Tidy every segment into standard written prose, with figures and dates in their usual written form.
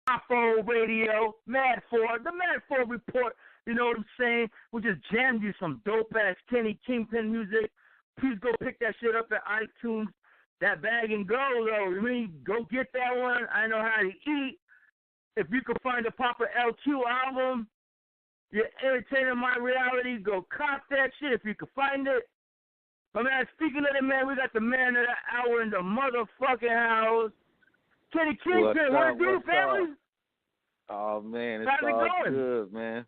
Die4 Radio, Mad 4, the Mad 4 Report, you know what I'm saying? We just jammed you some dope ass Kenny Kingpin music. Please go pick that shit up at iTunes. That bag and go, though. You mean go get that one? I know how to eat. If you can find a Papa LQ album, you're entertaining my reality, go cop that shit if you can find it. But man, speaking of the man, we got the man of the hour in the motherfucking house. Kenny Kingpin, what it do, family? Oh man, it's How's it all going? good, man.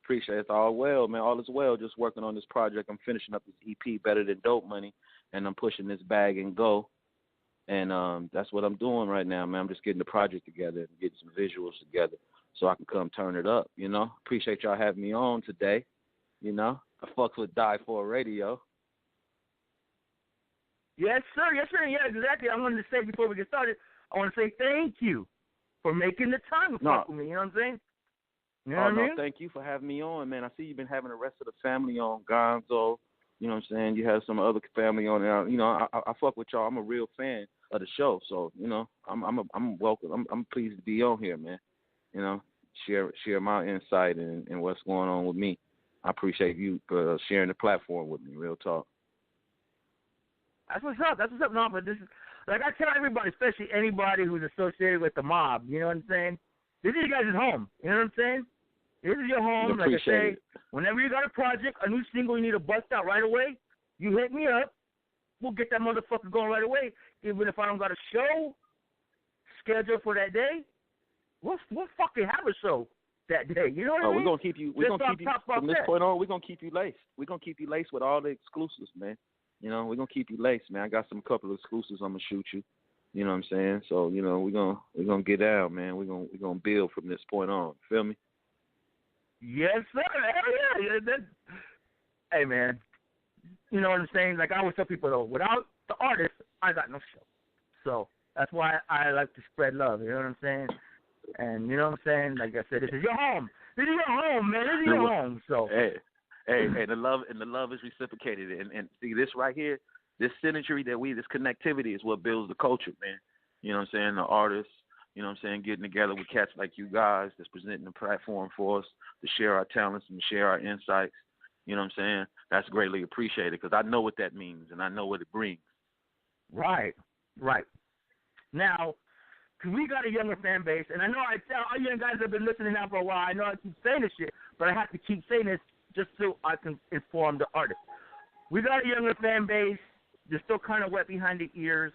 Appreciate it. It's all well, man. All is well. Just working on this project. I'm finishing up this EP, Better Than Dope Money, and I'm pushing this bag and go. And that's what I'm doing right now, man. I'm just getting the project together and getting some visuals together so I can come turn it up, you know. Appreciate y'all having me on today, you know. I fucks with Die4 Radio. Yes, sir. Yes, sir. Yeah, exactly. I wanted to say before we get started, I want to say thank you for making the time to fuck with me. You know what I'm saying? You know what I mean? Thank you for having me on, man. I see you've been having the rest of the family on, Gonzo. You know what I'm saying? You have some other family on there. You know, I fuck with y'all. I'm a real fan of the show, so you know, I'm welcome. I'm pleased to be on here, man. You know, share my insight and what's going on with me. I appreciate you for sharing the platform with me. Real talk. That's what's up. That's what's up. No, but this is like I tell everybody, especially anybody who's associated with the mob. You know what I'm saying? This is you guys' home. You know what I'm saying? This is your home. Like I say, whenever you got a project, a new single you need to bust out right away, you hit me up. We'll get that motherfucker going right away. Even if I don't got a show scheduled for that day, we'll fucking have a show that day. You know what I mean? We're gonna keep you. From this point on. We're gonna keep you laced. We're gonna keep you laced with all the exclusives, man. You know, we're gonna keep you laced, man. I got some couple of exclusives I'm gonna shoot you. You know what I'm saying? So you know, we're gonna get out, man. We're gonna build from this point on. Feel me? Yes, sir. Hell yeah. Hey, man. You know what I'm saying? Like I always tell people, though, without the artist, I got no show. So that's why I like to spread love. You know what I'm saying? And you know what I'm saying? Like I said, this is your home. This is your home, man. This is your home. So hey, the love is reciprocated. And see this right here, this synergy this connectivity is what builds the culture, man. You know what I'm saying? The artists. You know what I'm saying? Getting together with cats like you guys that's presenting the platform for us to share our talents and share our insights. You know what I'm saying? That's greatly appreciated because I know what that means and I know what it brings. Right. Now, because we got a younger fan base, and I know I tell all you guys have been listening now for a while, I know I keep saying this shit, but I have to keep saying this just so I can inform the artists. We got a younger fan base. They're still kind of wet behind the ears.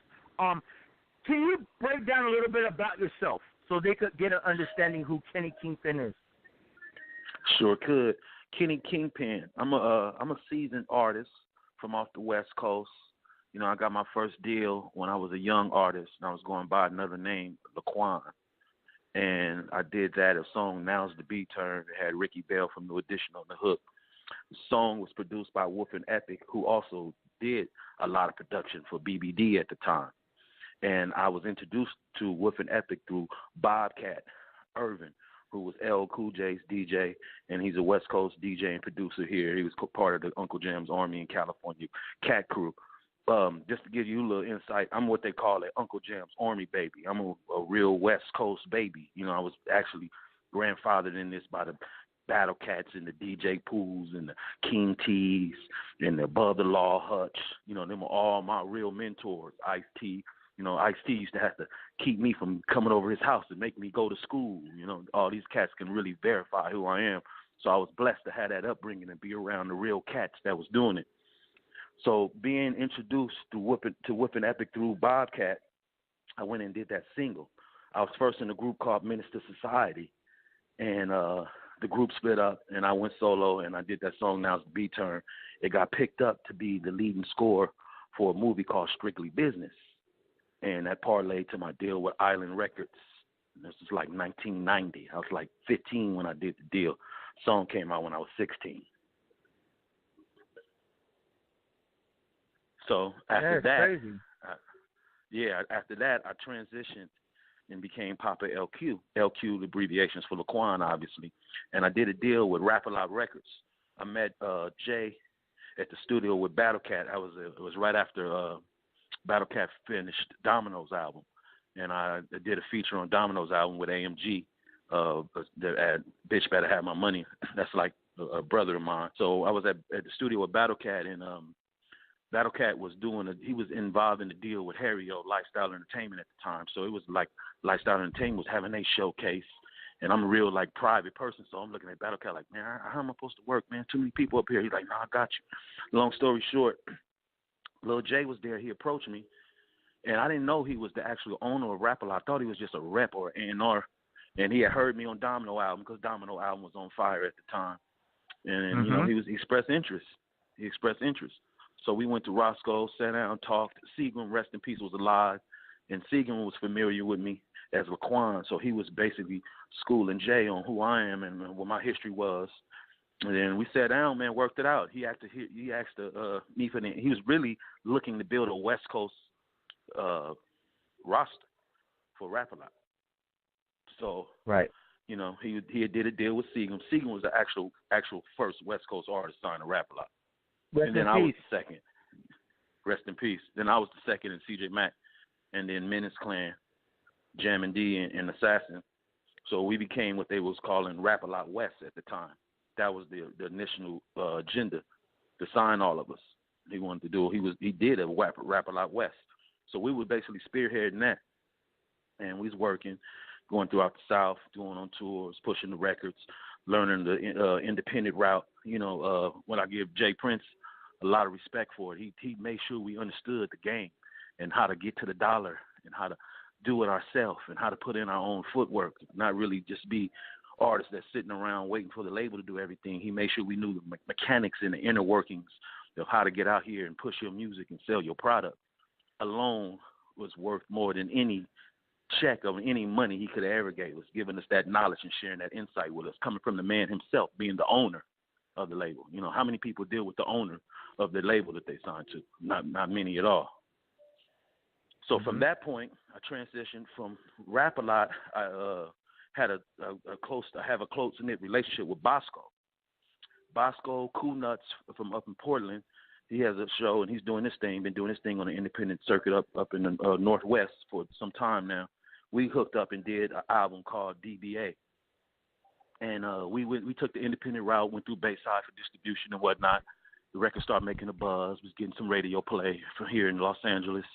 Can you break down a little bit about yourself so they could get an understanding who Kenny Kingpin is? Sure could. Kenny Kingpin. I'm a seasoned artist from off the West Coast. You know, I got my first deal when I was a young artist, and I was going by another name, Laquan. And I did that, a song, Now's the Beat Turn. It had Ricky Bell from New Edition on the hook. The song was produced by Wolf and Epic, who also did a lot of production for BBD at the time. And I was introduced to Wolf and Epic through Bobcat Irvin, who was L. Cool J's DJ, and he's a West Coast DJ and producer here. He was part of the Uncle Jam's Army in California cat crew. Just to give you a little insight, I'm what they call an Uncle Jam's Army baby. I'm a real West Coast baby. You know, I was actually grandfathered in this by the Battle Cats and the DJ Pools and the King T's and the Above the Law Hutch. You know, them were all my real mentors. Ice-T. You know, Ice-T used to have to keep me from coming over his house and make me go to school. You know, all these cats can really verify who I am. So I was blessed to have that upbringing and be around the real cats that was doing it. So being introduced to Whippin' Epic through Bobcat, I went and did that single. I was first in a group called Minister Society, and the group split up, and I went solo, and I did that song, Now's the Beat Turn. It got picked up to be the leading score for a movie called Strictly Business. And that parlayed to my deal with Island Records. This was like 1990. I was like 15 when I did the deal. Song came out when I was 16. So after after that, I transitioned and became Papa LQ. LQ, the abbreviations for Laquan, obviously. And I did a deal with Rap-A-Lot Records. I met Jay at the studio with Battle Cat. It was right after Battle Cat finished Domino's album, and I did a feature on Domino's album with AMG. Bitch Better Have My Money. That's like a brother of mine. So I was at the studio with Battlecat, and Battlecat was he was involved in the deal with Harry-O, Lifestyle Entertainment at the time. So it was like Lifestyle Entertainment was having a showcase, and I'm a real like private person, so I'm looking at Battlecat like, man, how am I supposed to work, man? Too many people up here. He's like, nah, I got you. Long story short, Lil J was there. He approached me, and I didn't know he was the actual owner of Rap-A-Lot. I thought he was just a rep or A&R, and he had heard me on Domino album because Domino album was on fire at the time, and you know he expressed interest. He expressed interest. So we went to Roscoe, sat down, talked. Seagram, rest in peace, was alive, and Seagram was familiar with me as Laquan. So he was basically schooling Jay on who I am and what my history was. And then we sat down, man, worked it out. He asked me for he was really looking to build a West Coast roster for Rap-A-Lot. So right, you know, he did a deal with Seagram. Seagram was the actual first West Coast artist signed to Rap-A-Lot. And then I was the second. Rest in peace. Then I was the second in CJ Mack. And then Menace Clan, Jam and D, and Assassin. So we became what they was calling Rap-A-Lot West at the time. That was the initial agenda to sign all of us. He wanted to do. He did a Rap-A-Lot West. So we were basically spearheading that. And we was working, going throughout the South, doing on tours, pushing the records, learning the independent route. You know, when I give Jay Prince a lot of respect for it, he made sure we understood the game and how to get to the dollar and how to do it ourselves and how to put in our own footwork, not really just be artists that's sitting around waiting for the label to do everything. He made sure we knew the mechanics and the inner workings of how to get out here and push your music and sell your product. Alone was worth more than any check of any money he could have ever gave us, giving us that knowledge and sharing that insight with us, coming from the man himself, being the owner of the label. You know, how many people deal with the owner of the label that they signed to? Not many at all. So from that point, I transitioned from Rap-A-Lot. I have a close-knit relationship with Bosco Cool Nuts from up in Portland. He has a show and he's doing this thing, been doing this thing on the independent circuit up in the Northwest for some time now. We hooked up and did an album called DBA. And we took the independent route, went through Bayside for distribution and whatnot. The record started making a buzz, was getting some radio play from here in Los Angeles,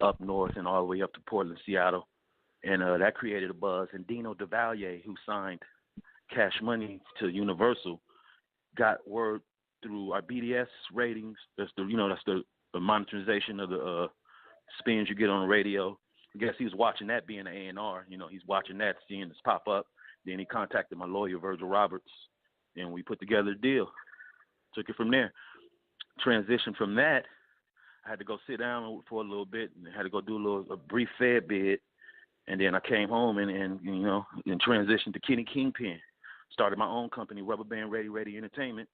up north and all the way up to Portland, Seattle. And that created a buzz. And Dino DeValier, who signed Cash Money to Universal, got word through our BDS ratings. That's the monetization of the spins you get on the radio. I guess he was watching that being an A&R. You know, he's watching that, seeing this pop up. Then he contacted my lawyer, Virgil Roberts, and we put together a deal. Took it from there. Transitioned from that, I had to go sit down for a little bit and had to go do a brief Fed bid. And then I came home and transitioned to Kingpin. Started my own company, Rubber Band Ready Entertainment.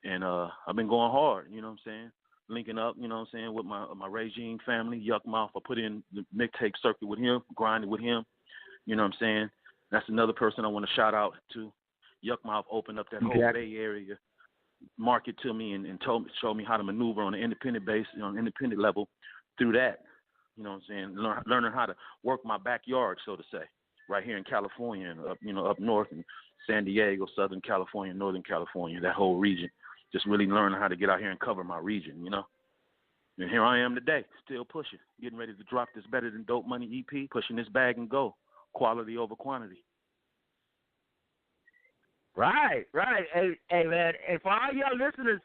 And I've been going hard, you know what I'm saying? Linking up, you know what I'm saying, with my Regime family, Yuck Mouth. I put in the mixtape circuit with him, grinded with him, you know what I'm saying? That's another person I want to shout out to. Yuck Mouth opened up that whole Bay Area market to me and showed me how to maneuver on an independent base, on an independent level through that. You know what I'm saying? Learning how to work my backyard, so to say, right here in California and up north in San Diego, Southern California, Northern California, that whole region. Just really learning how to get out here and cover my region, you know? And here I am today, still pushing, getting ready to drop this Better Than Dope Money EP, pushing this bag and go. Quality over quantity. Right. Hey, man, and for all y'all listeners,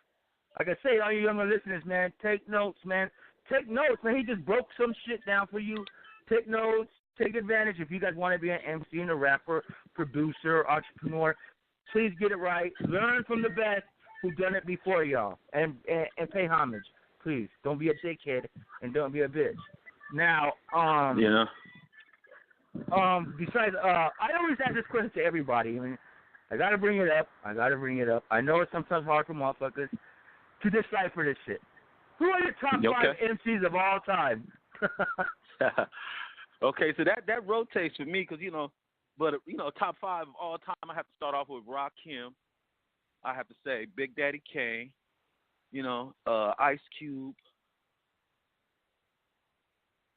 like I say, all you younger listeners, man, take notes, man. Take notes, man. He just broke some shit down for you. Take notes. Take advantage. If you guys want to be an MC and a rapper, producer, entrepreneur, please get it right. Learn from the best who've done it before y'all, and pay homage. Please, don't be a dickhead and don't be a bitch. Now, besides, I always ask this question to everybody. I mean, I gotta bring it up. I know it's sometimes hard for motherfuckers to decipher this shit. Who are your top 5 MCs of all time? Okay, so that rotates for me because, top 5 of all time, I have to start off with Rakim. I have to say Big Daddy Kane, Ice Cube,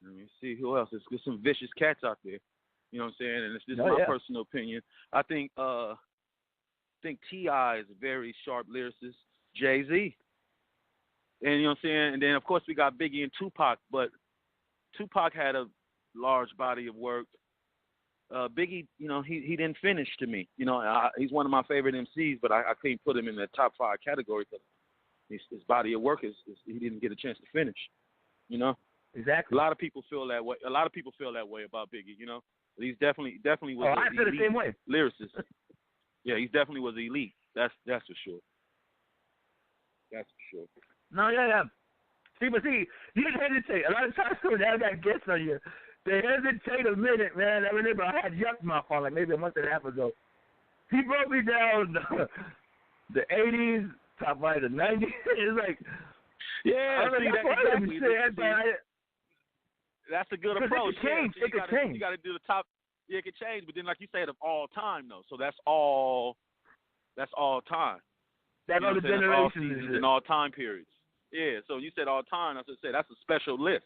Let me see who else. There's some vicious cats out there. You know what I'm saying? And it's just Oh my yeah. personal opinion. I think T.I. is a very sharp lyricist. Jay-Z. And you know what I'm saying? And then of course we got Biggie and Tupac, but Tupac had a large body of work. Biggie, you know, he didn't finish to me. You know, he's one of my favorite MCs, but I can't put him in the top 5 category because his body of work is he didn't get a chance to finish. You know, Exactly. a lot of people feel that way. A lot of people feel that way about Biggie. You know, he's definitely was I an feel the elite same way. lyricist. Yeah, he definitely was elite. That's for sure. That's for sure. No, yeah. See, you hesitate. A lot of times when I got guests on you, they hesitate a minute, man. I remember I had Yuck Mouth on like maybe a month and a half ago. He broke me down the 80s, top right, the 90s. It's like, yeah, exactly. That's a good approach. It could change. Yeah, it could change. You got to do the top. Yeah, it could change, but then like you said, of all time though. So that's all time. That's all the generations all seasons and all time periods. Yeah, so you said all time. I said that's a special list.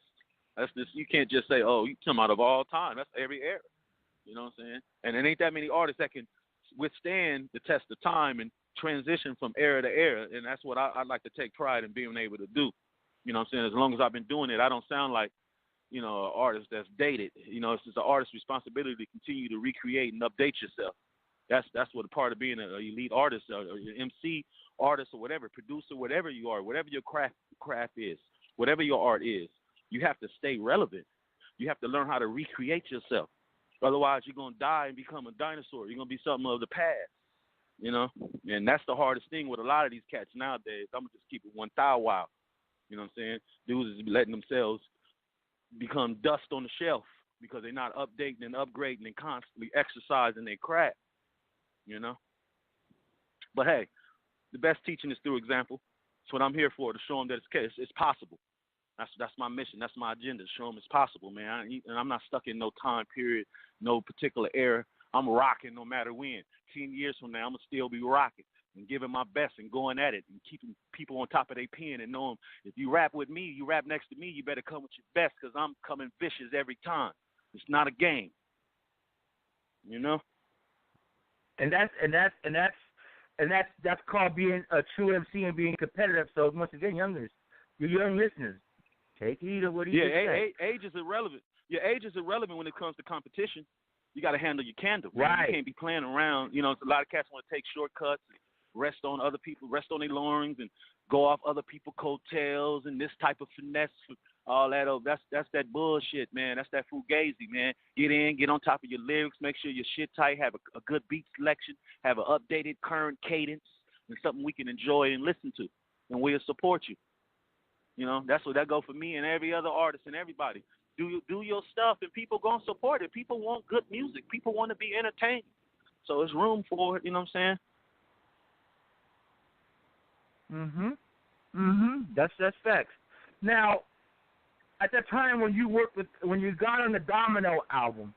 That's just you can't just say, oh, you come out of all time. That's every era. You know what I'm saying? And there ain't that many artists that can withstand the test of time and transition from era to era. And that's what I like to take pride in being able to do. You know what I'm saying? As long as I've been doing it, I don't sound like, you know, an artist that's dated. You know, it's just an artist's responsibility to continue to recreate and update yourself. That's what a part of being an elite artist or an MC artist or whatever, producer, whatever you are, whatever your craft is, whatever your art is, you have to stay relevant. You have to learn how to recreate yourself. Otherwise, you're going to die and become a dinosaur. You're going to be something of the past, you know? And that's the hardest thing with a lot of these cats nowadays. I'm going to just keep it 1,000 wild. You know what I'm saying? Dudes is letting themselves become dust on the shelf because they're not updating and upgrading and constantly exercising their craft, you know? But, hey, the best teaching is through example. That's what I'm here for, to show them that it's possible. That's my mission. That's my agenda. Show them it's possible, man. And I'm not stuck in no time period, no particular era. I'm rocking no matter when. 10 years from now, I'm going to still be rocking and giving my best and going at it and keeping people on top of their pen and knowing if you rap with me, you rap next to me, you better come with your best because I'm coming vicious every time. It's not a game, you know? And that's called being a true MC and being competitive. So once again, young listeners, take heed of what he said. Age is irrelevant. Your age is irrelevant when it comes to competition. You got to handle your candle. Right. You can't be playing around. You know, a lot of cats want to take shortcuts, rest on other people, rest on their laurels, and go off other people's coattails and this type of finesse, all that. Oh, that's that bullshit, man. That's that fugazi, man. Get in, get on top of your lyrics, make sure your shit tight, have a good beat selection, have an updated current cadence, and something we can enjoy and listen to, and we'll support you. You know, that's what that go for me and every other artist and everybody. Do your stuff, and people gonna support it. People want good music. People want to be entertained. So there's room for it. You know what I'm saying? That's facts. Now, at that time when you got on the Domino album,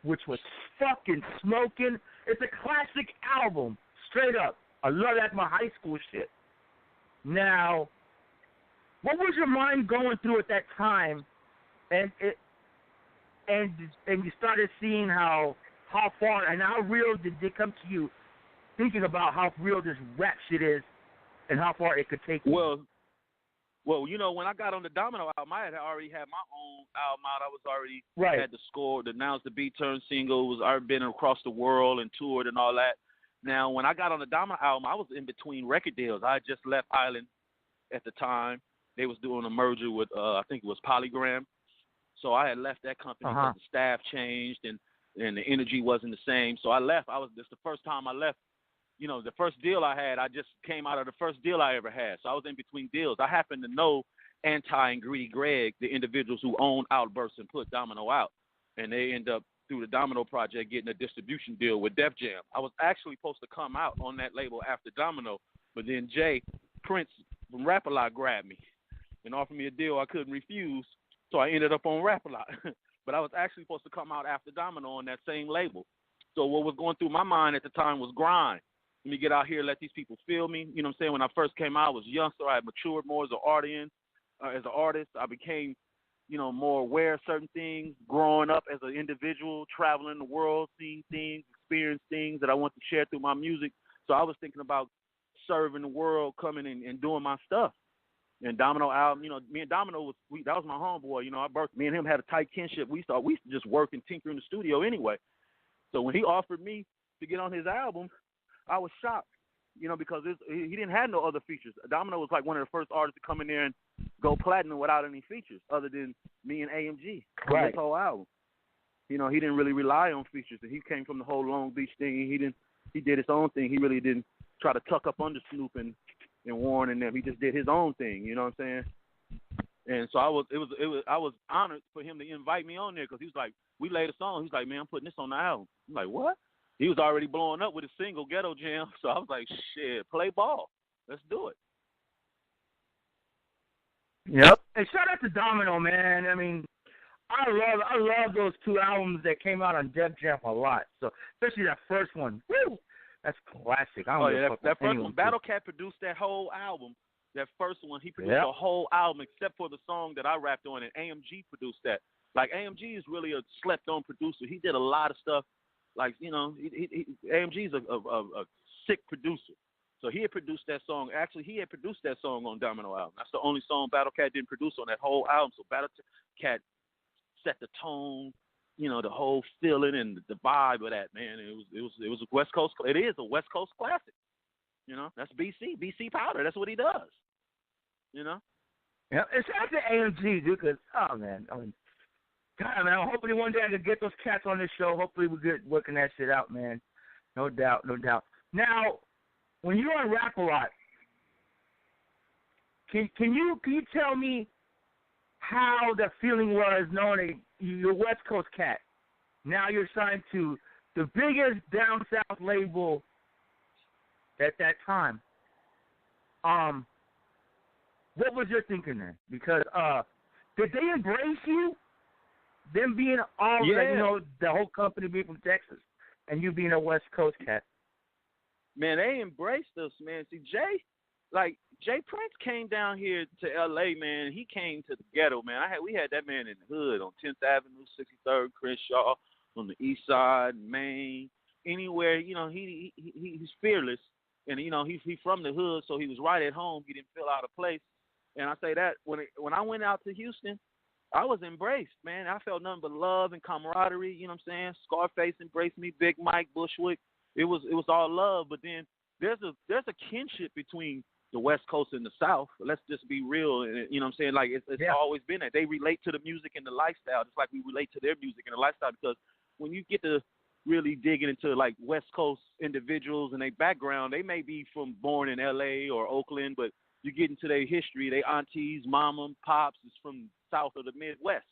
which was fucking smoking, it's a classic album, straight up. I love that, my high school shit. Now, what was your mind going through at that time? And you started seeing how far and how real did it come to you, thinking about how real this rap shit is and how far it could take you. Well, you know, when I got on the Domino album, I had already had my own album out. I was already had the score, the Now's the Beat Turn single, was already been across the world and toured and all that. Now, when I got on the Domino album, I was in between record deals. I had just left Island at the time. They was doing a merger with, I think it was Polygram. So I had left that company because the staff changed and the energy wasn't the same. So I left. This the first time I left. You know, the first deal I had, I just came out of the first deal I ever had. So I was in between deals. I happened to know Anti and Greedy Greg, the individuals who own Outburst and put Domino out. And they end up, through the Domino project, getting a distribution deal with Def Jam. I was actually supposed to come out on that label after Domino, but then Jay Prince from Rap-A-Lot grabbed me and offered me a deal I couldn't refuse. So I ended up on Rap-A-Lot. But I was actually supposed to come out after Domino on that same label. So what was going through my mind at the time was grind. Let me get out here, let these people feel me. You know what I'm saying? When I first came out, I was youngster. I had matured more as an artist. I became more aware of certain things, growing up as an individual, traveling the world, seeing things, experiencing things that I want to share through my music. So I was thinking about serving the world, coming and doing my stuff. And Domino album, me and Domino that was my homeboy. Me and him had a tight kinship. We used to just work and tinker in the studio anyway. So when he offered me to get on his album, I was shocked, because he didn't have no other features. Domino was like one of the first artists to come in there and go platinum without any features other than me and AMG on his whole album. He didn't really rely on features. And he came from the whole Long Beach thing. He did his own thing. He really didn't try to tuck up under Snoop and Warren and them. He just did his own thing. You know what I'm saying? And so I was honored for him to invite me on there because he was like, we laid a song. He's like, man, I'm putting this on the album. I'm like, what? He was already blowing up with his single Ghetto Jam. So I was like, shit, play ball. Let's do it. Yep. And shout out to Domino, man. I mean, I love those two albums that came out on Def Jam a lot. So especially that first one. Woo! That's classic. That first one. Battle Cat produced that whole album. That first one, he produced the whole album except for the song that I rapped on, and AMG produced that. Like, AMG is really a slept-on producer. He did a lot of stuff. Like, AMG is a sick producer. So he had produced that song. Actually, he had produced that song on Domino album. That's the only song Battle Cat didn't produce on that whole album. So Battle Cat set the tone, the whole feeling and the vibe of that, man. It was a West Coast. It is a West Coast classic. That's BC Powder. That's what he does. Yeah, it's out to AMG, dude. Cause God, man, hopefully one day I can get those cats on this show. Hopefully we get working that shit out, man. No doubt. Now, when you're on Rap a Lot, can you tell me how the feeling was knowing you're a West Coast cat? Now you're signed to the biggest down south label at that time. What was your thinking there? Because did they embrace you? Them being the whole company being from Texas, and you being a West Coast cat. Man, they embraced us, man. See, Jay Prince came down here to L.A., man. He came to the ghetto, man. We had that man in the hood on 10th Avenue, 63rd, Crenshaw, on the East Side, Maine, anywhere. He's fearless, and he's from the hood, so he was right at home. He didn't feel out of place. And I say that when I went out to Houston, I was embraced, man. I felt nothing but love and camaraderie. You know what I'm saying? Scarface embraced me, Big Mike, Bushwick. It was all love. But then there's a kinship between the West Coast and the South. Let's just be real. You know what I'm saying? Like, it's always been that. They relate to the music and the lifestyle just like we relate to their music and the lifestyle, because when you get to really digging into, like, West Coast individuals and their background, they may be born in L.A. or Oakland, but you get into their history, their aunties, mama, pops is from South of the Midwest.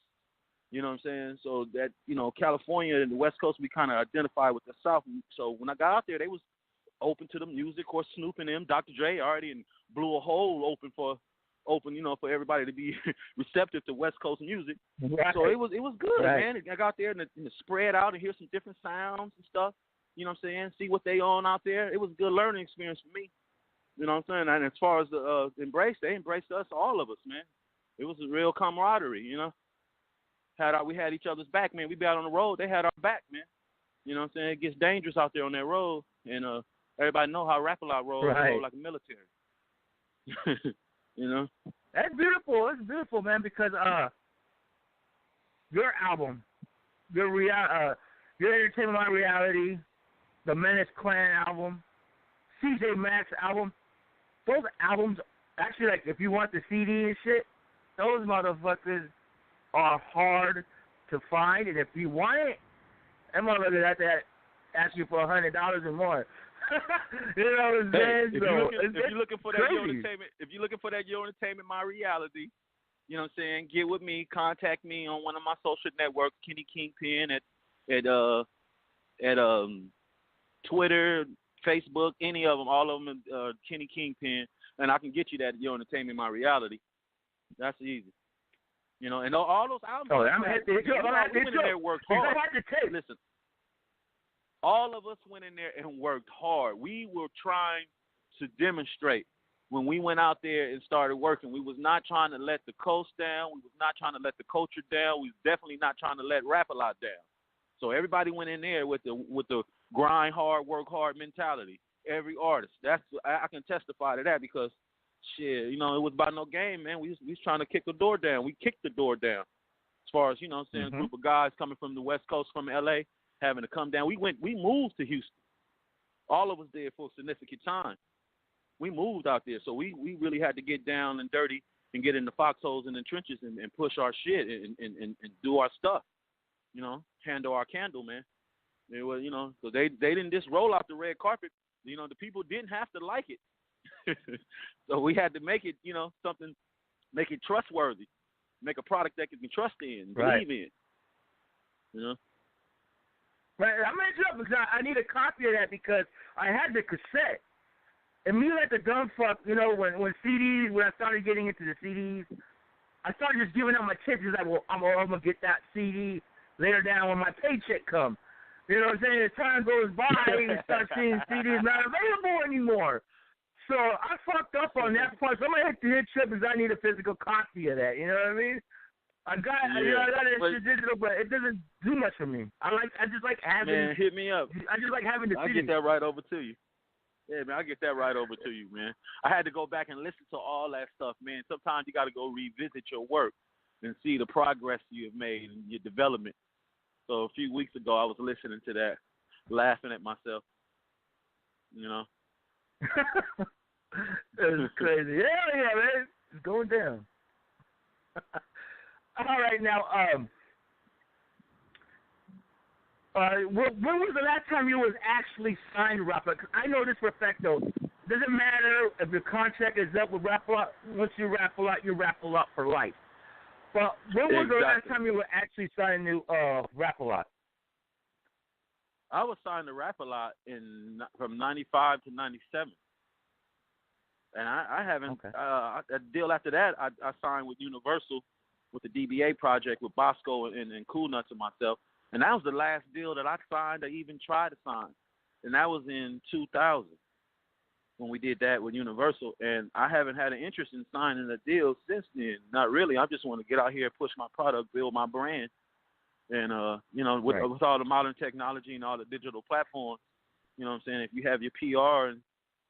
You know what I'm saying? So that, California and the West Coast, we kind of identify with the South. So when I got out there, they was open to the music. Of course, Snoop and them, Dr. Dre already blew a hole open for everybody to be receptive to West Coast music. Right. So it was good, man. I got there and spread out and hear some different sounds and stuff. You know what I'm saying? See what they on out there. It was a good learning experience for me. You know what I'm saying? And as far as the embrace, they embraced us, all of us, man. It was a real camaraderie, We had each other's back, man. We be out on the road, they had our back, man. You know what I'm saying? It gets dangerous out there on that road, and everybody know how Rap a Lot rolls. Right. Roll like a military. That's beautiful. It's beautiful, man, because your album, your Entertainment My Reality, the Menace Clan album, CJ Maxx album, those albums, actually, like, if you want the CD and shit, those motherfuckers are hard to find, and if you want it, that motherfucker have to ask you for $100 or more. You know what I'm saying? If you're looking for that Your Entertainment, My Reality, you know what I'm saying? Get with me, contact me on one of my social networks, Kenny Kingpin at Twitter, Facebook, any of them, all of them, Kenny Kingpin, and I can get you that Your Entertainment, My Reality. That's easy. And all those albums. Oh, I'm happy. We went in there and worked hard. Listen, all of us went in there and worked hard. We were trying to demonstrate when we went out there and started working, we was not trying to let the coast down. We was not trying to let the culture down. We was definitely not trying to let Rap-A-Lot down. So everybody went in there with the grind hard, work hard mentality. Every artist. I can testify to that because shit, it was about no game, man. We was trying to kick the door down. We kicked the door down. As far as, a group of guys coming from the West Coast, from LA, having to come down. We moved to Houston. All of us did for a significant time. We moved out there. So we really had to get down and dirty and get in the foxholes and the trenches and push our shit and do our stuff. Handle our candle, man. It was, so they didn't just roll out the red carpet. The people didn't have to like it. So we had to make it, something, make it trustworthy, make a product that can be trusted in, believe in. Right. I'm going to jump because I need a copy of that because I had the cassette. And me like the dumb fuck, when CDs, when I started getting into the CDs, I started just giving out my tips. Like, well, I'm going to get that CD later down when my paycheck comes. You know what I'm saying? As time goes by, you start seeing CDs not available anymore. So I fucked up on that part. So I'm going to hit the hit trip because I need a physical copy of that. You know what I mean? I got it digital, but it doesn't do much for me. I just like having. Man, hit me up. I just like having the CD. I'll get that right over to you. Yeah, man, I'll get that right over to you, man. I had to go back and listen to all that stuff, man. Sometimes you got to go revisit your work and see the progress you have made and your development. So a few weeks ago, I was listening to that, laughing at myself. That's crazy. Yeah, man. It's going down. All right, now, when was the last time you was actually signed to Rap-A-Lot? I know this for a fact, though. Doesn't matter if your contract is up with Rap-A-Lot. Once you Rap-A-Lot, you Rap-A-Lot for life. But when was the last time you were actually signed to Rap-A-Lot? I was signed to Rap-A-Lot from 95 to 97. And I haven't, okay. A deal after that, I signed with Universal with the DBA project with Bosco and Cool Nuts and myself. And that was the last deal that I signed or even tried to sign. And that was in 2000 when we did that with Universal. And I haven't had an interest in signing a deal since then. Not really. I just want to get out here, push my product, build my brand. And, with all the modern technology and all the digital platforms, if you have your PR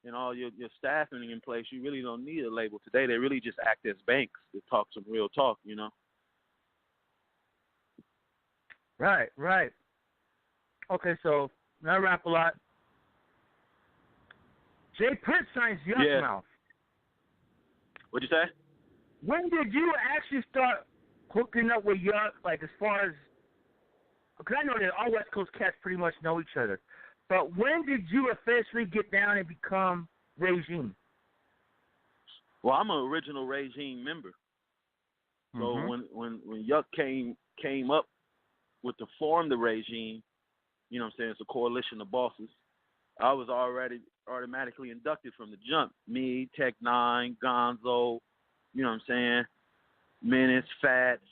and all your staffing in place, you really don't need a label today. They really just act as banks to talk some real talk, Right. Okay, so now Rap-A-Lot. Jay Prince signs Yuck Mouth. What'd you say? When did you actually start hooking up with Yuck, like as far as, because I know that all West Coast cats pretty much know each other, but when did you officially get down and become Regime? Well, I'm an original Regime member. So when Yuck came up with to form the Regime, it's a coalition of bosses, I was already automatically inducted from the jump. Me, Tech Nine, Gonzo, Menace, Fats,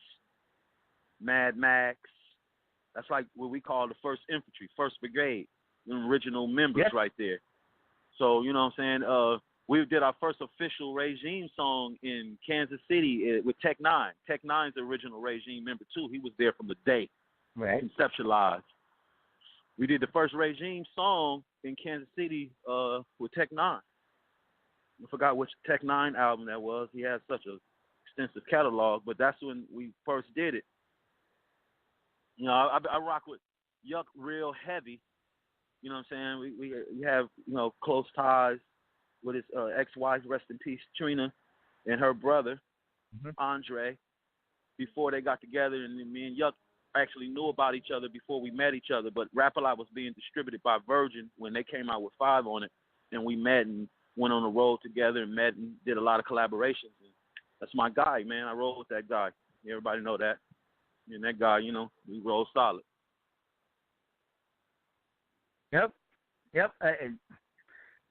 Mad Max. That's like what we call the 1st Infantry, 1st Brigade, the original members right there. So, we did our first official Regime song in Kansas City with Tech Nine. Tech Nine's the original Regime member, too. He was there from the day, conceptualized. We did the first Regime song in Kansas City with Tech Nine. I forgot which Tech Nine album that was. He has such an extensive catalog, but that's when we first did it. I rock with Yuck real heavy. We have, close ties with his ex-wife, rest in peace, Trina, and her brother, Andre, before they got together. And then me and Yuck actually knew about each other before we met each other, but Rap-A-Lot was being distributed by Virgin when they came out with 5 on it, and we met and went on the road together and met and did a lot of collaborations. And that's my guy, man. I roll with that guy. Everybody know that. And that guy, we roll solid. Yep.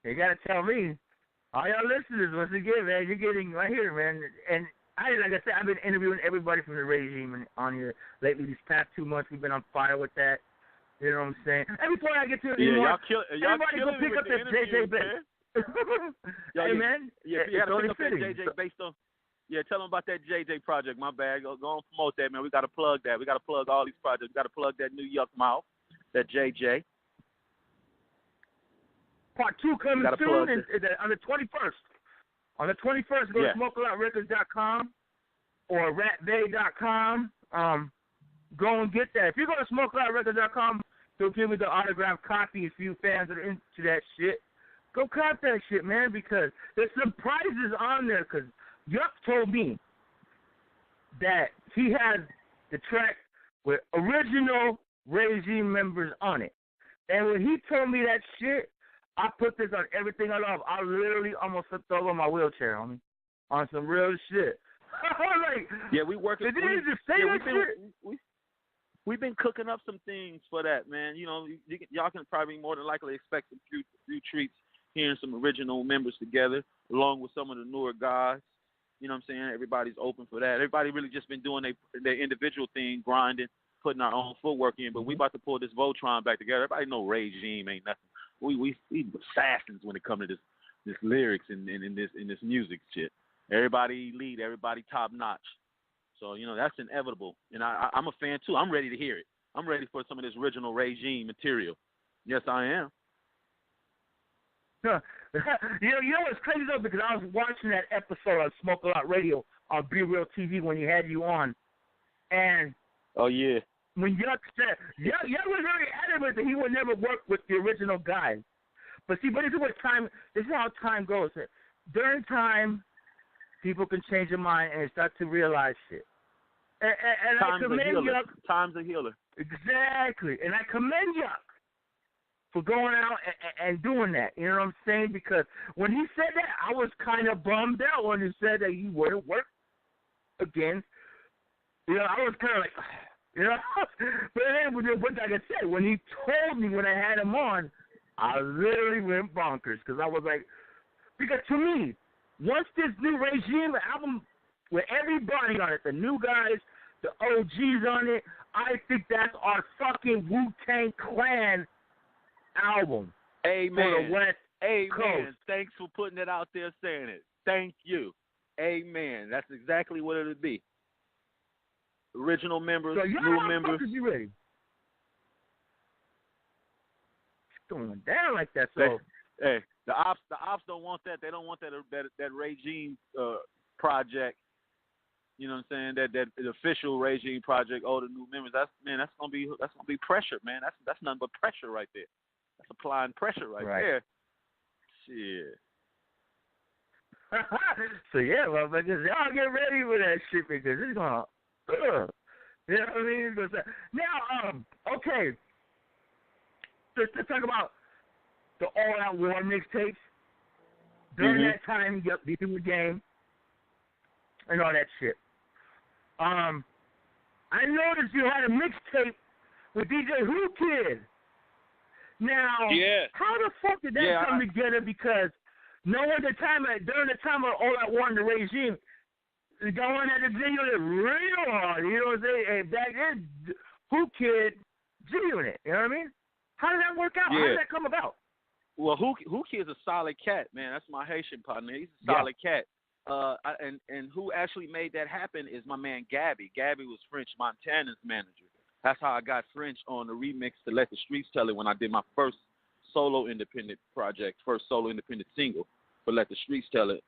You got to tell me, all y'all listeners, once again, man, you're getting right here, man. And like I said, I've been interviewing everybody from the Regime on here lately. These past 2 months, we've been on fire with that. You know what I'm saying? And before I get to it anymore, y'all everybody go pick up that JJ Bell. Hey, man. Yeah, you got to pick up that JJ based on. Yeah, tell them about that JJ project. My bad. Go and promote that, man. We got to plug that. We got to plug all these projects. We got to plug that New Yuck Mouth, that JJ. Part 2 coming soon on the 21st. On the 21st, go to smokealoutrecords.com or ratbay.com. Go and get that. If you go to smokealoutrecords.com, they'll give me the autographed copy if you fans are into that shit. Go cop that shit, man, because there's some prizes on there. Because Yuck told me that he had the track with original Regime members on it. And when he told me that shit, I put this on everything I love. I literally almost flipped over my wheelchair on me. On some real shit. Like, yeah, we working. We've been cooking up some things for that, man. You know, y'all can probably more than likely expect some few treats, hearing some original members together, along with some of the newer guys. You know what I'm saying? Everybody's open for that. Everybody really just been doing their individual thing, grinding, putting our own footwork in. But we about to pull this Voltron back together. Everybody know Regime ain't nothing. We assassins when it comes to this lyrics and in this music shit. Everybody elite, everybody top notch. So, you know, that's inevitable. And I'm a fan, too. I'm ready to hear it. I'm ready for some of this original Regime material. Yes, I am. Huh. You know what's crazy, though, because I was watching that episode of Smoke A Lot Radio on Be Real TV when you had you on. And oh, yeah. When Yuck said, Yuck was very adamant that he would never work with the original guys. But see, this is how time goes. During time, people can change their mind and start to realize shit. And I commend Yuck. Time's a healer. Exactly. And I commend Yuck for going out and doing that. You know what I'm saying? Because when he said that, I was kind of bummed out when he said that he wouldn't work again. You know, I was kind of like, you know. But then, like I said, when he told me when I had him on, I literally went bonkers because I was like, because to me, once this new Regime album with everybody on it, the new guys, the OGs on it, I think that's our fucking Wu-Tang Clan album. Amen. For the West Amen. Coast. Thanks for putting it out there, saying it. Thank you. Amen. That's exactly what it would be. Original members, so new members. You ready? It's going down like that. So, hey, the ops don't want that. They don't want that Regime project. You know what I'm saying? That the official Regime project. Oh, the new members. That's gonna be pressure, man. That's nothing but pressure right there. That's applying pressure right there. Shit. So yeah, motherfuckers, y'all get ready for that shit because it's gonna. You know what I mean? Now, okay. Let's talk about the All Out War mixtapes. During that time, be through the game and all that shit. I noticed you had a mixtape with DJ Who Kid. Now, how the fuck did that come together? Because during the time of All Out War and the Regime, going at the video real hard, you know what I'm saying? And back then, Who Kid G-Unit, you know what I mean? How did that work out? Yeah. How did that come about? Well, Who Kid's a solid cat, man. That's my Haitian partner. He's a solid cat. And who actually made that happen is my man Gabby. Gabby was French Montana's manager. That's how I got French on the remix to Let the Streets Tell It when I did my first solo independent project, first solo independent single for Let the Streets Tell It.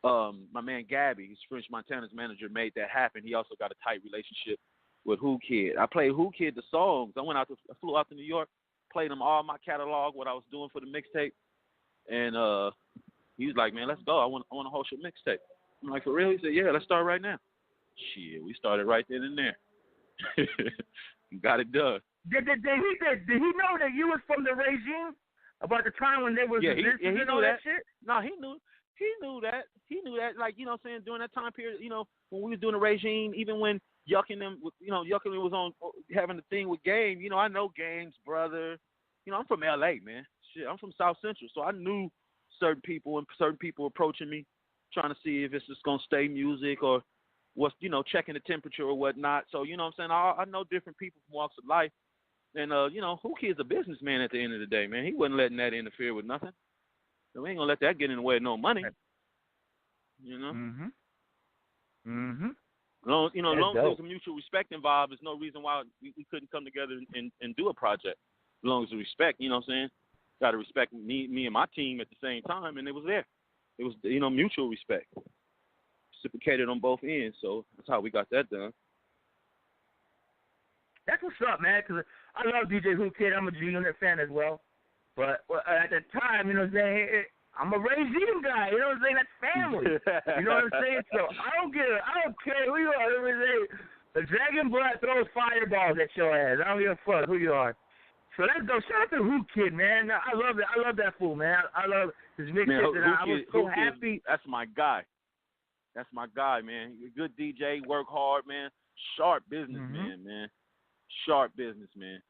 My man Gabby, he's French Montana's manager, made that happen. He also got a tight relationship with Who Kid. I played Who Kid the songs. I flew out to New York, played him all my catalog, what I was doing for the mixtape, and he was like, "Man, let's go. I want to host your mixtape." I'm like, "For real?" He said, "Yeah, let's start right now." Shit, we started right then and there. Got it done. Did he know that you was from the Regime about the time when they was he knew that shit? No, he knew that. He knew that. Like, you know what I'm saying, during that time period, you know, when we was doing the Regime, even when Yuck and them was on having the thing with Game, you know, I know Game's brother. You know, I'm from LA, man. Shit, I'm from South Central, so I knew certain people approaching me, trying to see if it's just gonna stay music or what's, you know, checking the temperature or whatnot. So, you know what I'm saying, I know different people from walks of life. And, you know, Who Kid's a businessman at the end of the day, man. He wasn't letting that interfere with nothing. So we ain't gonna let that get in the way of no money. You know. Mhm. Mhm. Long, you know, That's long as dope. there's a mutual respect involved, there's no reason why we couldn't come together and do a project. As long as the respect, you know what I'm saying? Got to respect me and my team at the same time, and it was there. It was, you know, mutual respect, reciprocated on both ends. So that's how we got that done. That's what's up, man. Cause I love DJ Who Kid. I'm a G-Unit fan as well. But at the time, you know what I'm saying? I'm a regime guy. You know what I'm saying? That's family. You know what I'm saying? So I don't care who you are. You know what I'm saying? The Dragon Blood throws fireballs at your ass. I don't give a fuck who you are. So let's go. Shout out to Who Kid, man. I love that. I love that fool, man. I love his mixtapes, and I was so happy. That's my guy. That's my guy, man. Good DJ, work hard, man. Sharp businessman, man. Sharp businessman.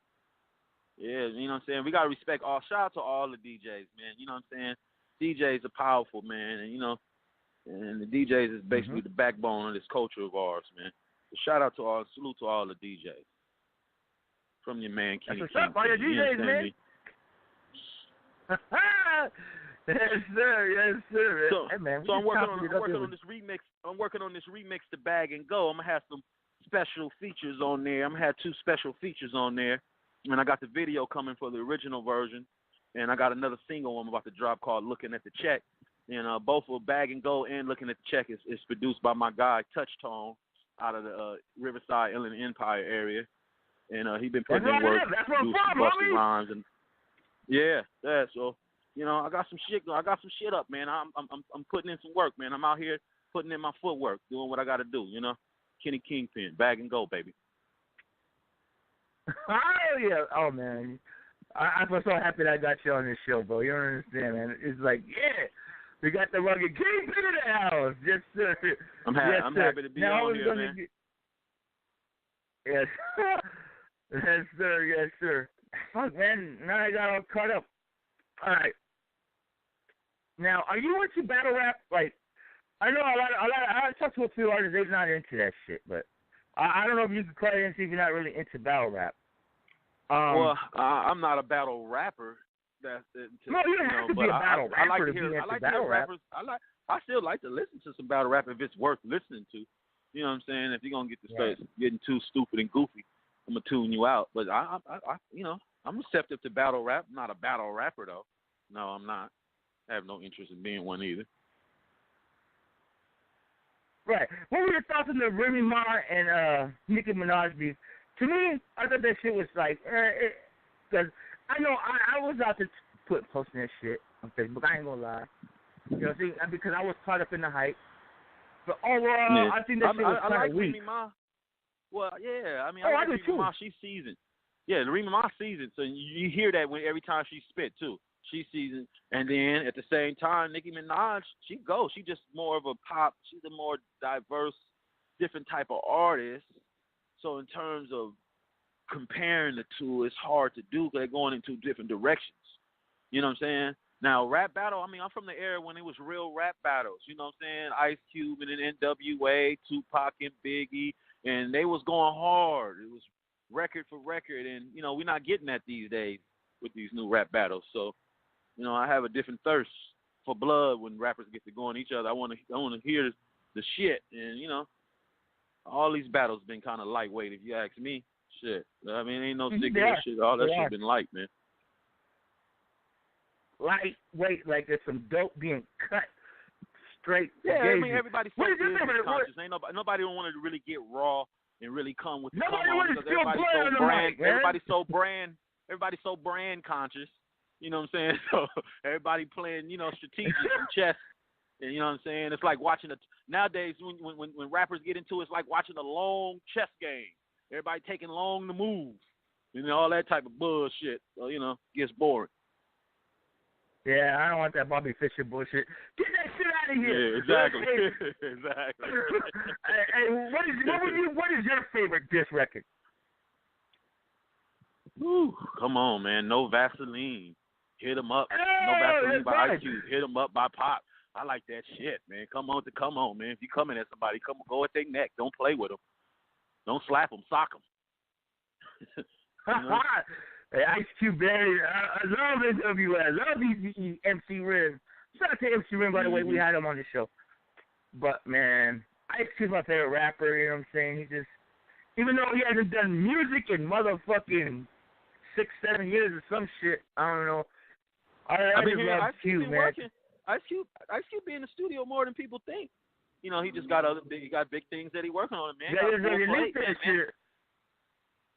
Yeah, you know what I'm saying? We got to respect all. Shout out to all the DJs, man. You know what I'm saying? DJs are powerful, man. And, you know, and the DJs is basically the backbone of this culture of ours, man. So shout out to all, salute to all the DJs. From your man, Kingpin. That's what's up, all your DJs, man. Yes, sir. Yes, sir. So, hey, man, I'm working on this remix. I'm working on this remix to Bag and Go. I'm gonna have some special features on there. I'm gonna have 2 special features on there, and I got the video coming for the original version, and I got another single I'm about to drop called "Looking at the Check." And both of Bag and Go and Looking at the Check is produced by my guy Touch Tone out of the Riverside, Inland Empire area. And he been putting in work, producing busting rhymes, and yeah. So you know, I got some shit up, man. I'm putting in some work, man. I'm out here putting in my footwork, doing what I got to do. You know, Kenny Kingpin, Bag and Go, baby. Oh yeah, oh man, I feel so happy that I got you on this show, bro. You don't understand, man. It's like, yeah, we got the rugged Kingpin in the house. Yes, sir. I'm happy to be on here, man. Yes. Yes, sir. Yes, sir. Fuck, man. Now I got all caught up. All right. Now, are you into battle rap? Like, I know I talked to a few artists. They're not into that shit, but I don't know if you can call it into if you're not really into battle rap. Well, I'm not a battle rapper. No, you don't have to be a battle rapper. I like to hear rappers. I still like to listen to some battle rap if it's worth listening to. You know what I'm saying? If you're gonna get to start getting too stupid and goofy, I'm gonna tune you out. But I you know, I'm receptive to battle rap. I'm not a battle rapper though. No, I'm not. I have no interest in being one either. Right. What were your thoughts on the Remy Ma and Nicki Minaj beef? To me, I thought that shit was like, because I know I was out to posting that shit on Facebook. I ain't gonna lie. You know, see, because I was caught up in the hype. But overall, I think that shit was kind of weak. Remy Ma. Well, yeah, I mean, I like do Remy too. Ma. She's seasoned. Yeah, the Remy Ma seasoned. So you hear that every time she spit too. She's seasoned, and then at the same time, Nicki Minaj, she goes. She just more of a pop. She's a more diverse, different type of artist. So in terms of comparing the two, it's hard to do because they're going in 2 different directions. You know what I'm saying? Now, rap battle, I mean, I'm from the era when it was real rap battles. You know what I'm saying? Ice Cube and then NWA, Tupac and Biggie, and they was going hard. It was record for record, and, you know, we're not getting that these days with these new rap battles. So, you know, I have a different thirst for blood when rappers get to go on each other. I want to hear the shit, and, you know, all these battles been kind of lightweight, if you ask me. Shit. I mean, ain't no sick shit. All that shit been light, man. Lightweight, like there's some dope being cut straight. Yeah, I mean, everybody's so conscious. Ain't nobody don't want to really get raw and really come with the nobody want to steal blood on the mic, man. Everybody's so brand conscious. You know what I'm saying? So everybody playing, you know, strategic and chess. And you know what I'm saying? It's like watching nowadays when rappers get into it, it's like watching a long chess game. Everybody taking long to move. You know, all that type of bullshit. So, you know, gets boring. Yeah, I don't want that Bobby Fischer bullshit. Get that shit out of here. Yeah, exactly. Exactly. Hey, what is your favorite diss record? Ooh, come on, man. No Vaseline. Hit 'em up. No Vaseline by Ice Cube. Hit 'em up by Pop. I like that shit, man. Come on, man. If you coming at somebody, go at their neck. Don't play with them. Don't slap them. Sock them. You know? Hey, Ice Cube, man. I love NWA. I love MC Riz. Shout out to MC Ren, by the way. We had him on the show. But, man, Ice Cube's my favorite rapper, you know what I'm saying? He just, even though he hasn't done music in motherfucking 6-7 years or some shit, I don't know. I just love Ice Cube, man. Working. Ice Cube be in the studio more than people think. You know, he just got big things that he working on, man.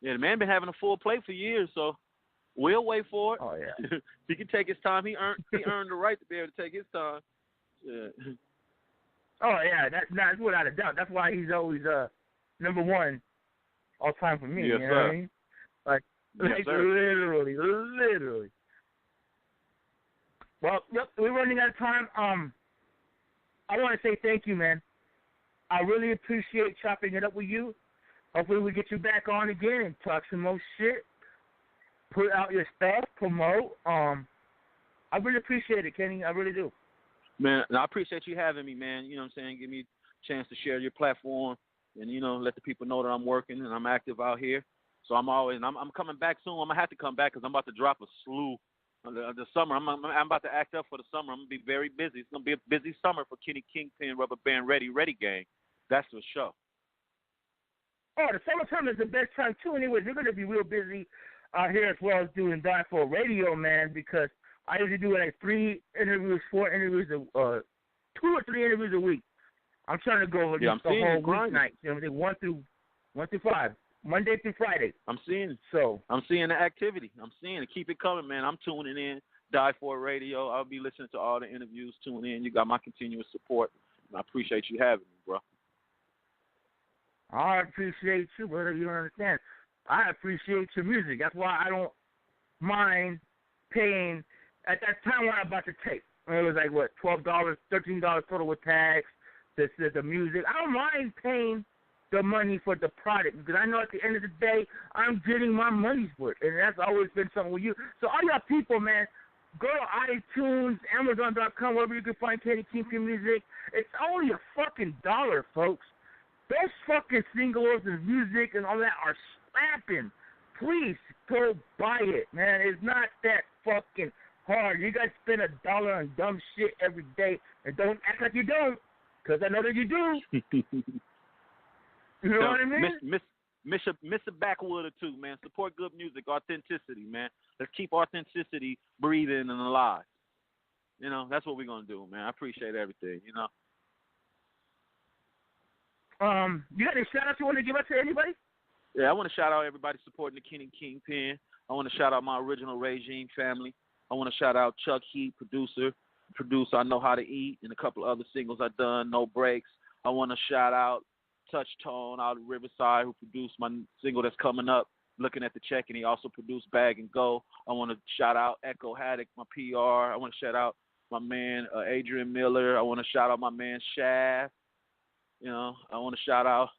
Yeah, the man been having a full plate for years, so we'll wait for it. Oh yeah. He can take his time. He earned the right to be able to take his time. Yeah. Oh yeah, that's without a doubt. That's why he's always number one all time for me. Yes, you know sir. what I mean? Like literally. Well, yep, we're running out of time. I want to say thank you, man. I really appreciate chopping it up with you. Hopefully we get you back on again and talk some more shit. Put out your stuff, promote. I really appreciate it, Kenny. I really do. Man, I appreciate you having me, man. You know what I'm saying? Give me a chance to share your platform and, you know, let the people know that I'm working and I'm active out here. So I'm coming back soon. I'm going to have to come back because I'm about to drop a slew. The summer, I'm about to act up for the summer. I'm going to be very busy. It's going to be a busy summer for Kenny Kingpin, Rubber Band Ready Gang. That's for sure. Oh, the summertime is the best time, too. Anyways, we're going to be real busy out here as well as doing Die4 Radio, man, because I usually do like 4 interviews, 2 or 3 interviews a week. I'm trying to go over the whole weeknight. You know, 1 through 5, Monday through Friday. I'm seeing the activity. I'm seeing it. Keep it coming, man. I'm tuning in. Die4 Radio. I'll be listening to all the interviews. Tune in. You got my continuous support. And I appreciate you having me, bro. I appreciate you, brother. You don't understand. I appreciate your music. That's why I don't mind paying. At that time when I bought the tape, it was like, what, $12, $13 total with tax, the music. I don't mind paying the money for the product because I know at the end of the day, I'm getting my money's worth. And that's always been something with you. So all y'all people, man, go to iTunes, Amazon.com, wherever you can find Kenny Kingpin music. It's only a fucking $1, folks. Those fucking singles and music and all that are slapping. Please go buy it, man. It's not that fucking hard. You guys spend $1 on dumb shit every day, and don't act like you don't, because I know that you do. You know what I mean? Miss a backwood or two, man. Support good music, authenticity, man. Let's keep authenticity breathing and alive. You know, that's what we're going to do, man. I appreciate everything, you know. You got any shout-outs you want to give out to anybody? Yeah, I want to shout out everybody supporting the Kenny Kingpin. I want to shout out my original Regime family. I want to shout out Chuck Heat, producer I Know How to Eat, and a couple other singles I've done, No Breaks. I want to shout out Touch Tone out of Riverside, who produced my single that's coming up, Looking at the Check, and he also produced Bag and Go. I want to shout out Echo Haddock, my PR. I want to shout out my man Adrian Miller. I want to shout out my man Shaft. You know, I want to shout out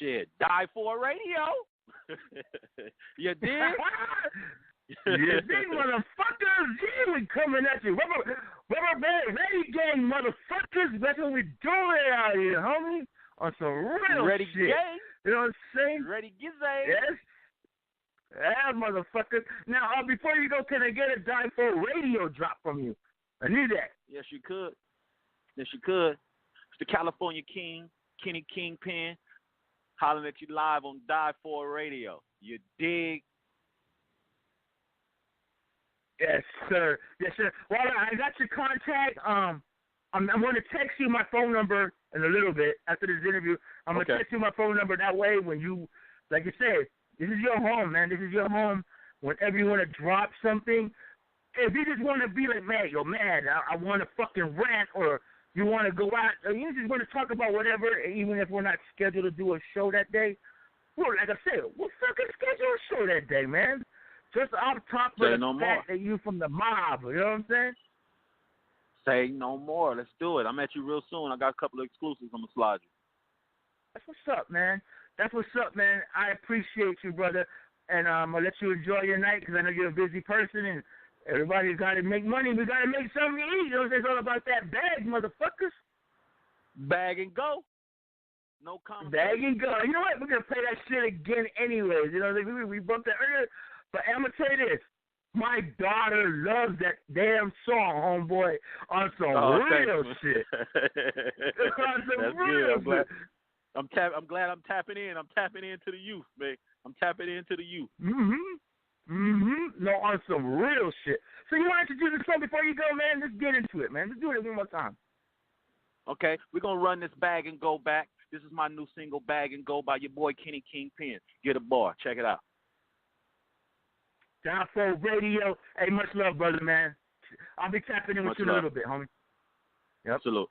Die4 Radio. You dig? You dig, motherfuckers? Yeah, we coming at you. Rubber Band Ready Gang, motherfuckers. That's what we doing out here, homie. On some real Ready shit. Gang. You know what I'm saying? Ready Gizay. Yes. Yeah, motherfuckers. Now, before you go, can I get a Die4 Radio drop from you? I need that. Yes, you could. Yes, you could. It's the California King, Kenny Kingpin, hollering at you live on Die4 Radio. You dig? Yes, sir. Yes, sir. Well, I got your contact. I'm going to text you my phone number in a little bit after this interview. I'm going to text you my phone number. That way, when you, like you said, this is your home, man. This is your home. Whenever you want to drop something, if you just want to be like, man, you're mad, I want to fucking rant, or you want to go out, or you just want to talk about whatever, even if we're not scheduled to do a show that day, well, like I said, we'll fucking schedule a show that day, man. Just off top of the fact that you from the mob, you know what I'm saying? Say no more. Let's do it. I'm at you real soon. I got a couple of exclusives I'm going to slide you. That's what's up, man. That's what's up, man. I appreciate you, brother. And I'm going to let you enjoy your night because I know you're a busy person and everybody's got to make money. We got to make something to eat. You know, it's all about that bag, motherfuckers. Bag and go. No comment. Bag and go. You know what? We're going to play that shit again anyways. You know, we bumped that earlier. But I'm going to tell you this. My daughter loves that damn song, homeboy, on some real shit. On some That's real good. shit. I'm glad I'm tapping in. I'm tapping into the youth, man. I'm tapping into the youth. No, on some real shit. So you want to introduce the song before you go, man? Let's get into it, man. Let's do it one more time. Okay, we're gonna run this Bag and Go back. This is my new single, Bag and Go, by your boy Kenny Kingpin. Get a bar. Check it out. Die4 Radio. Hey, much love, brother, man. I'll be tapping in with you in a little bit, homie. Yep. Salute.